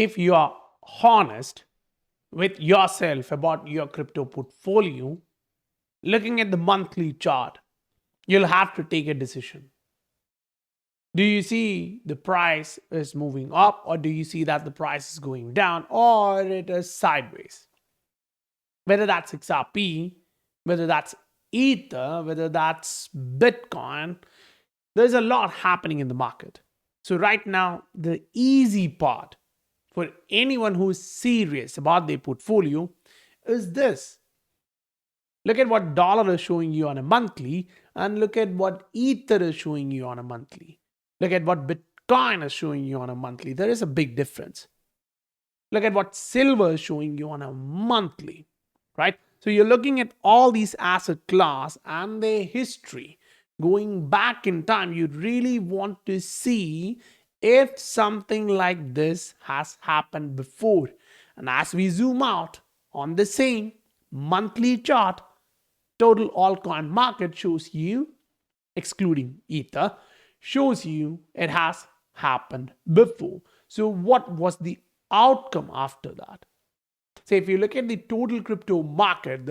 if you are honest with yourself about your crypto portfolio, looking at the monthly chart, you'll have to take a decision. Do you see the price is moving up, or do you see that the price is going down, or it is sideways? Whether that's XRP, whether that's Ether, whether that's Bitcoin, there's a lot happening in the market. So right now, the easy part for anyone who is serious about their portfolio is this. Look at what dollar is showing you on a monthly, and look at what Ether is showing you on a monthly. Look at what Bitcoin is showing you on a monthly. There is a big difference. Look at what silver is showing you on a monthly, right? So you're looking at all these asset class and their history. Going back in time, you really want to see if something like this has happened before. And as we zoom out on the same monthly chart, total altcoin market shows you, excluding Ether, shows you it has happened before. So what was the outcome after that? So if you look at the total crypto market,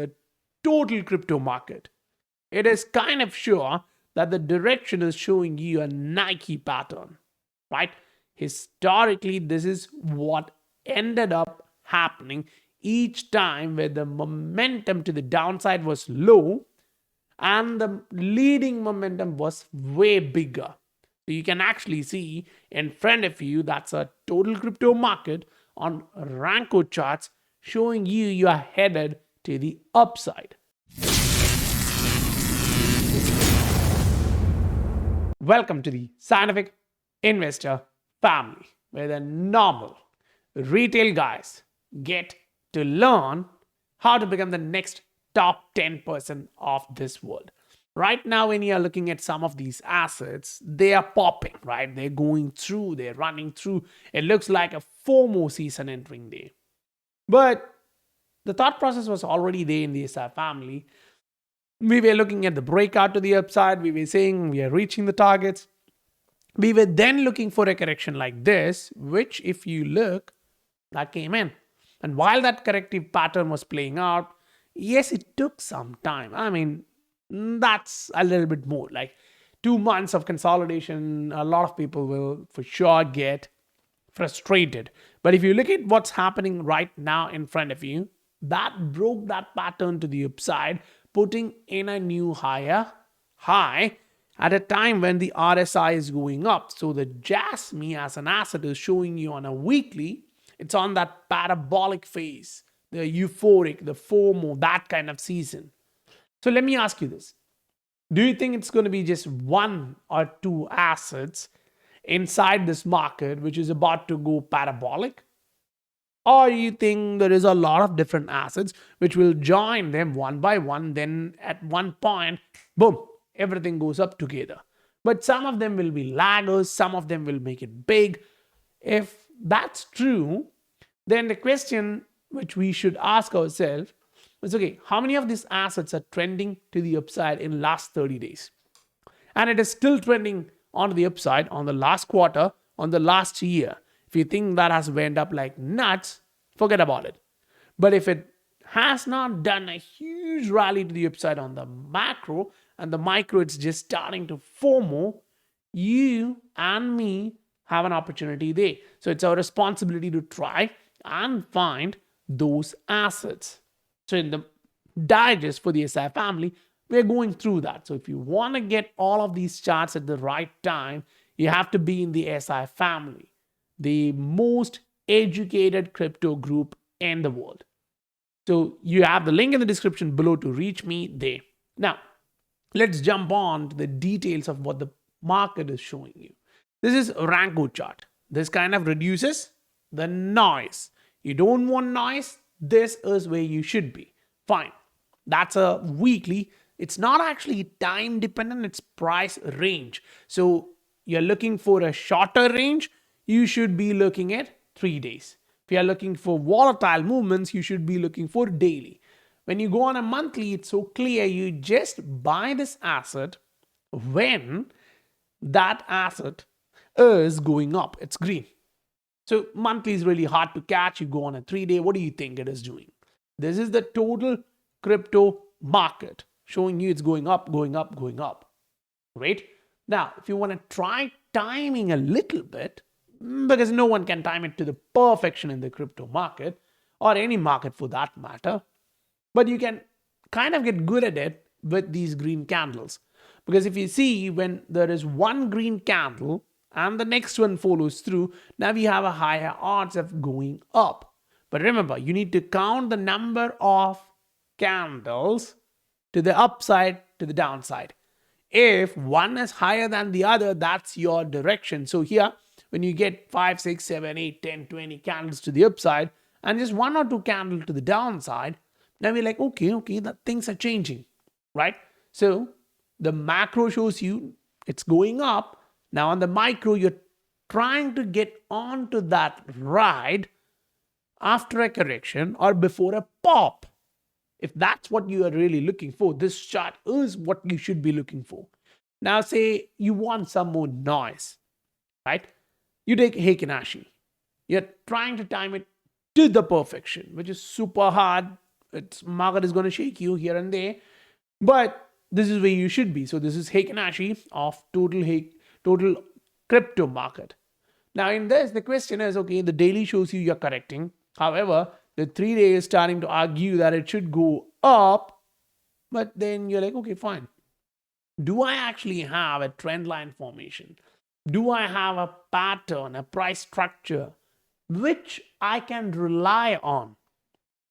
it is kind of sure that the direction is showing you a Nike pattern, right? Historically, this is what ended up happening each time where the momentum to the downside was low and the leading momentum was way bigger. So you can actually see in front of you that's a total crypto market on Ranko charts showing you are headed to the upside. Welcome to the Scientific Investor family, where the normal retail guys get to learn how to become the next top 10% of this world. Right now, when you are looking at some of these assets, they are popping, right? They're going through, they're running through. It looks like a FOMO season entering there. But the thought process was already there in the SI family. We were looking at the breakout to the upside. We were saying we are reaching the targets. We were then looking for a correction like this, which if you look, that came in. And while that corrective pattern was playing out, yes, it took some time. I mean, that's a little bit more. Like 2 months of consolidation, a lot of people will for sure get frustrated. But if you look at what's happening right now in front of you, that broke that pattern to the upside, putting in a new higher high at a time when the RSI is going up. So the JASME as an asset is showing you on a weekly, it's on that parabolic phase, the euphoric, the FOMO, that kind of season. So let me ask you this. Do you think it's going to be just one or two assets inside this market which is about to go parabolic? Or you think there is a lot of different assets which will join them one by one, then at one point, boom, everything goes up together. But some of them will be laggers, some of them will make it big. If that's true, then the question which we should ask ourselves is, okay, how many of these assets are trending to the upside in last 30 days? And it is still trending on the upside on the last quarter, on the last year. If you think that has went up like nuts, forget about it. But if it has not done a huge rally to the upside on the macro and the micro, it's just starting to FOMO, you and me have an opportunity there. So it's our responsibility to try and find those assets. So in the digest for the SI family, we're going through that. So if you want to get all of these charts at the right time, you have to be in the SI family, the most educated crypto group in the world. So you have the link in the description below to reach me there. Now, let's jump on to the details of what the market is showing you. This is Ranko chart. This kind of reduces the noise. You don't want noise. This is where you should be. Fine. That's a weekly. It's not actually time dependent. It's price range. So you're looking for a shorter range, you should be looking at 3 days. If you're looking for volatile movements, you should be looking for daily. When you go on a monthly, it's so clear. You just buy this asset when that asset is going up. It's green. So monthly is really hard to catch. You go on a 3-day. What do you think it is doing? This is the total crypto market showing you it's going up, going up, going up. Right? Now, if you want to try timing a little bit, because no one can time it to the perfection in the crypto market or any market for that matter, but you can kind of get good at it with these green candles. Because if you see, when there is one green candle and the next one follows through, now we have a higher odds of going up. But remember, you need to count the number of candles to the upside, to the downside. If one is higher than the other, that's your direction. So here, when you get 5, 6, 7, 8, 10, 20 candles to the upside and just 1 or 2 candles to the downside, now we're like, okay, that things are changing, right? So the macro shows you it's going up. Now on the micro, you're trying to get onto that ride after a correction or before a pop. If that's what you are really looking for, this chart is what you should be looking for. Now say you want some more noise, right? You take Heikin Ashi. You're trying to time it to the perfection, which is super hard. Its market is going to shake you here and there, but this is where you should be. So this is Heikin Ashi of total crypto market. Now in this, the question is, okay, the daily shows you're correcting. However, the 3-day is starting to argue that it should go up, but then you're like, okay, fine. Do I actually have a trend line formation? Do I have a pattern, a price structure, which I can rely on?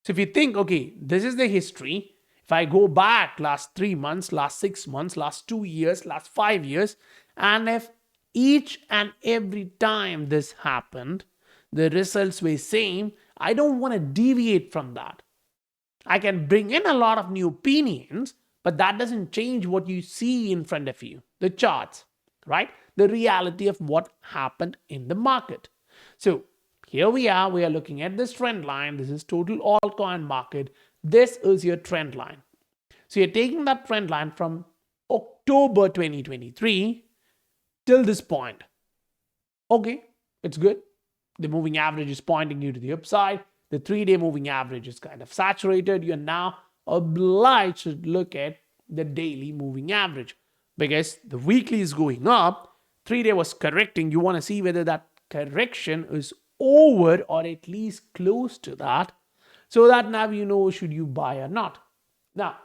So if you think, okay, this is the history. If I go back last 3 months, last 6 months, last 2 years, last 5 years, and if each and every time this happened, the results were same, I don't want to deviate from that. I can bring in a lot of new opinions, but that doesn't change what you see in front of you, the charts, right? The reality of what happened in the market. So here we are looking at this trend line. This is total altcoin market. This is your trend line. So you're taking that trend line from October 2023 till this point. Okay, it's good. The moving average is pointing you to the upside. The 3-day moving average is kind of saturated. You're now obliged to look at the daily moving average because the weekly is going up. 3-day was correcting. You want to see whether that correction is over or at least close to that, so that now you know should you buy or not. Now,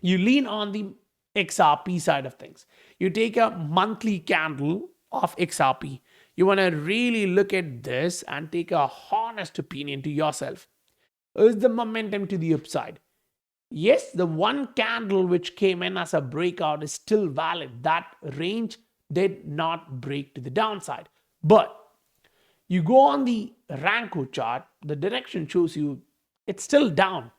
you lean on the XRP side of things. You take a monthly candle of XRP. You want to really look at this and take a honest opinion to yourself. Is the momentum to the upside? Yes, the one candle which came in as a breakout is still valid. That range did not break to the downside. But you go on the Ranko chart, the direction shows you it's still down.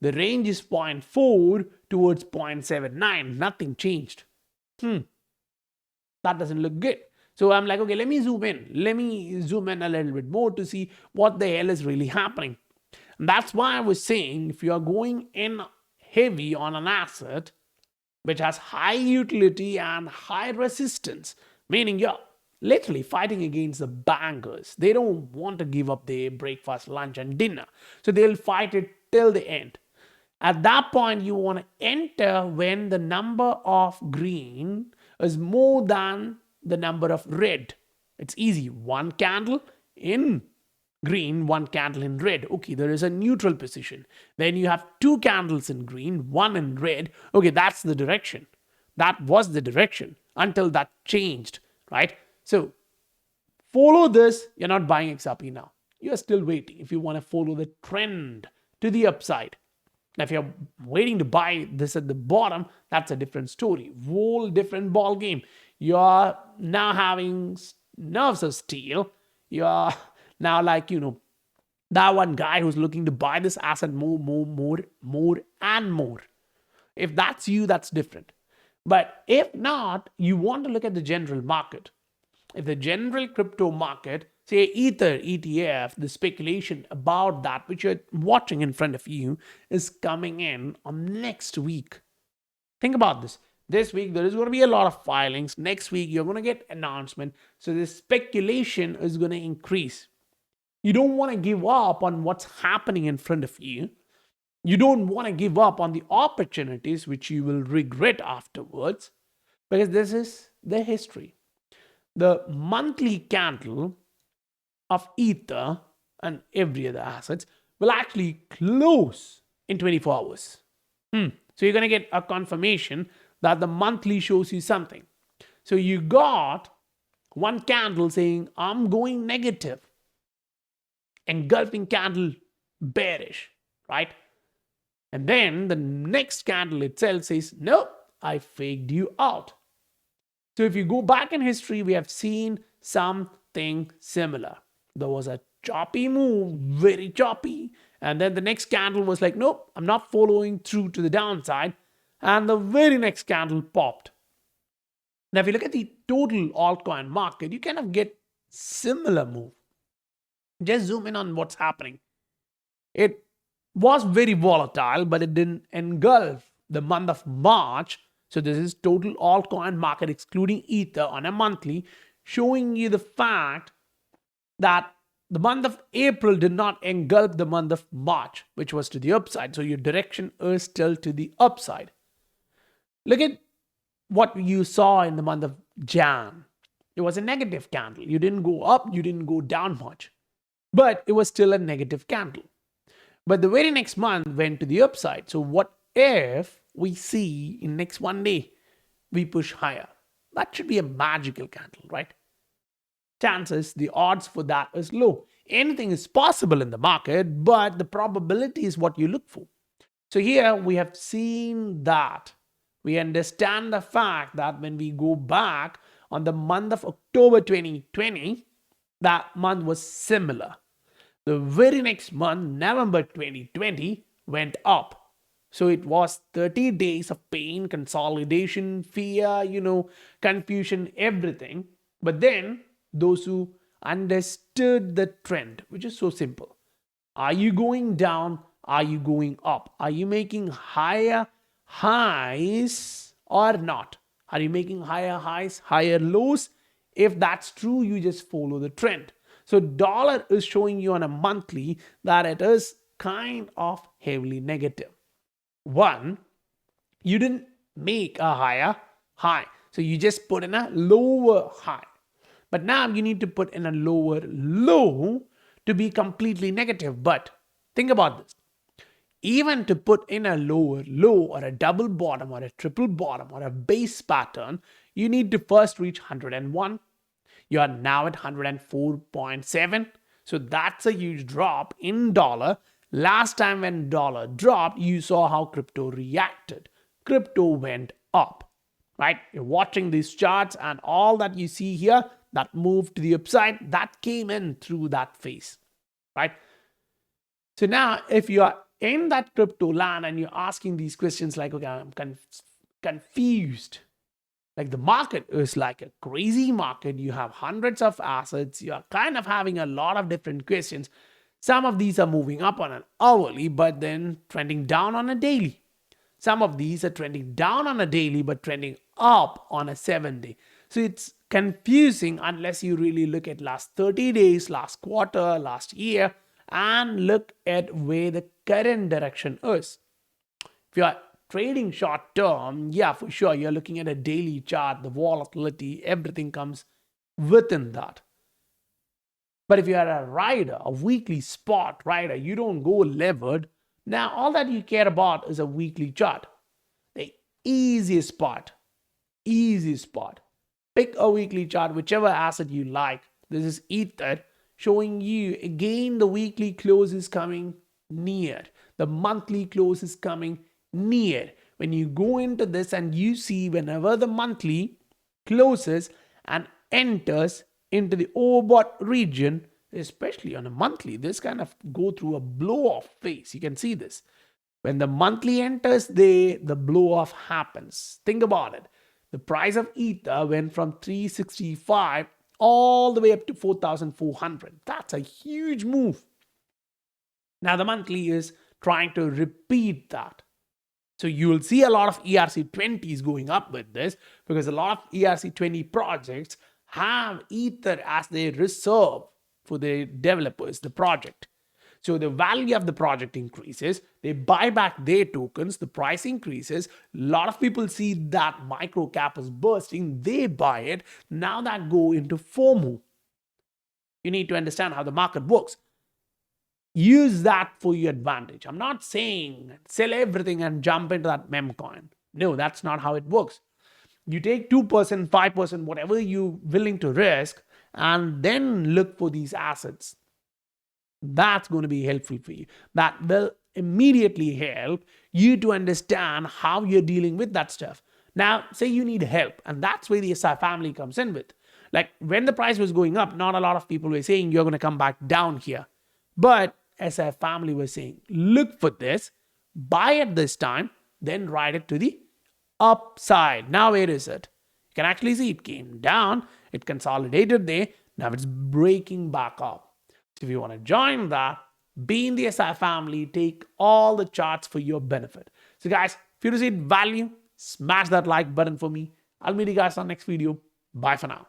The range is 0.4 towards 0.79. Nothing changed. That doesn't look good. So I'm like, okay, let me zoom in. Let me zoom in a little bit more to see what the hell is really happening. And that's why I was saying, if you are going in heavy on an asset which has high utility and high resistance, meaning you're literally fighting against the bankers. They don't want to give up their breakfast, lunch, and dinner. So they'll fight it till the end. At that point, you want to enter when the number of green is more than the number of red. It's easy. One candle in green, one candle in red. Okay, there is a neutral position. Then you have 2 candles in green, 1 in red. Okay, that's the direction. That was the direction until that changed, right? So follow this. You're not buying XRP now. You're still waiting if you want to follow the trend to the upside. Now, if you're waiting to buy this at the bottom, that's a different story. Whole different ball game. You're now having nerves of steel. You're now like, that one guy who's looking to buy this asset more and more. If that's you, that's different. But if not, you want to look at the general market. If the general crypto market, say Ether, ETF, the speculation about that, which you're watching in front of you, is coming in on next week. Think about this. This week, there is going to be a lot of filings. Next week, you're going to get announcement. So the speculation is going to increase. You don't want to give up on what's happening in front of you. You don't want to give up on the opportunities which you will regret afterwards, because this is the history. The monthly candle of Ether and every other assets will actually close in 24 hours. So you're going to get a confirmation that the monthly shows you something. So you got one candle saying, I'm going negative, engulfing candle bearish, right? And then the next candle itself says, nope, I faked you out. So if you go back in history, we have seen something similar. There was a choppy move, very choppy. And then the next candle was like, nope, I'm not following through to the downside. And the very next candle popped. Now, if you look at the total altcoin market, you kind of get similar move. Just zoom in on what's happening. It was very volatile, but it didn't engulf the month of March. So this is total altcoin market excluding Ether on a monthly, showing you the fact that the month of April did not engulf the month of March, which was to the upside. So your direction is still to the upside. Look at what you saw in the month of Jan. It was a negative candle. You didn't go up, you didn't go down much, but it was still a negative candle. But the very next month went to the upside. So what if we see in next one day, we push higher? That should be a magical candle, right? Chances, the odds for that is low. Anything is possible in the market, but the probability is what you look for. So here we have seen that. We understand the fact that when we go back on the month of October 2020, that month was similar. The very next month, November 2020, went up. So it was 30 days of pain, consolidation, fear, confusion, everything. But then those who understood the trend, which is so simple. Are you going down? Are you going up? Are you making higher highs or not? Are you making higher highs, higher lows? If that's true, you just follow the trend. So dollar is showing you on a monthly that it is kind of heavily negative. One, you didn't make a higher high. So you just put in a lower high. But now you need to put in a lower low to be completely negative. But think about this. Even to put in a lower low or a double bottom or a triple bottom or a base pattern, you need to first reach 101. You are now at 104.7. So that's a huge drop in dollar. Last time when dollar dropped, you saw how crypto reacted. Crypto went up, right? You're watching these charts and all that you see here that moved to the upside, that came in through that phase, right? So now if you are in that crypto land and you're asking these questions like, okay, I'm confused. Like the market is like a crazy market. You have hundreds of assets. You're kind of having a lot of different questions. Some of these are moving up on an hourly, but then trending down on a daily. Some of these are trending down on a daily, but trending up on a 7-day. So it's confusing unless you really look at last 30 days, last quarter, last year, and look at where the current direction is. If you are trading short term, yeah, for sure, you're looking at a daily chart, the volatility, everything comes within that. But if you are a rider, a weekly spot rider, you don't go levered. Now, all that you care about is a weekly chart. The easiest part. Pick a weekly chart, whichever asset you like. This is Ether, showing you again the weekly close is coming near. The monthly close is coming near. When you go into this and you see whenever the monthly closes and enters into the overbought region, especially on a monthly, this kind of go through a blow-off phase. You can see this. When the monthly enters, the blow-off happens. Think about it. The price of Ether went from 365 all the way up to 4,400. That's a huge move. Now the monthly is trying to repeat that. So you will see a lot of ERC20s going up with this because a lot of ERC20 projects have Ether as their reserve for the developers, the project. So the value of the project increases, they buy back their tokens, the price increases, a lot of people see that micro cap is bursting, they buy it, now that go into FOMO. You need to understand how the market works. Use that for your advantage. I'm not saying sell everything and jump into that meme coin. No, that's not how it works. You take 2%, 5%, whatever you're willing to risk, and then look for these assets. That's going to be helpful for you. That will immediately help you to understand how you're dealing with that stuff. Now, say you need help, and that's where the SI family comes in with. Like when the price was going up, not a lot of people were saying you're going to come back down here. But SI family was saying, look for this, buy at this time, then ride it to the upside. Now, where is it? You can actually see it came down, it consolidated there, now it's breaking back up. So if you want to join that, be in the SI family, take all the charts for your benefit. So guys, if you received value, smash that like button for me. I'll meet you guys on the next video. Bye for now.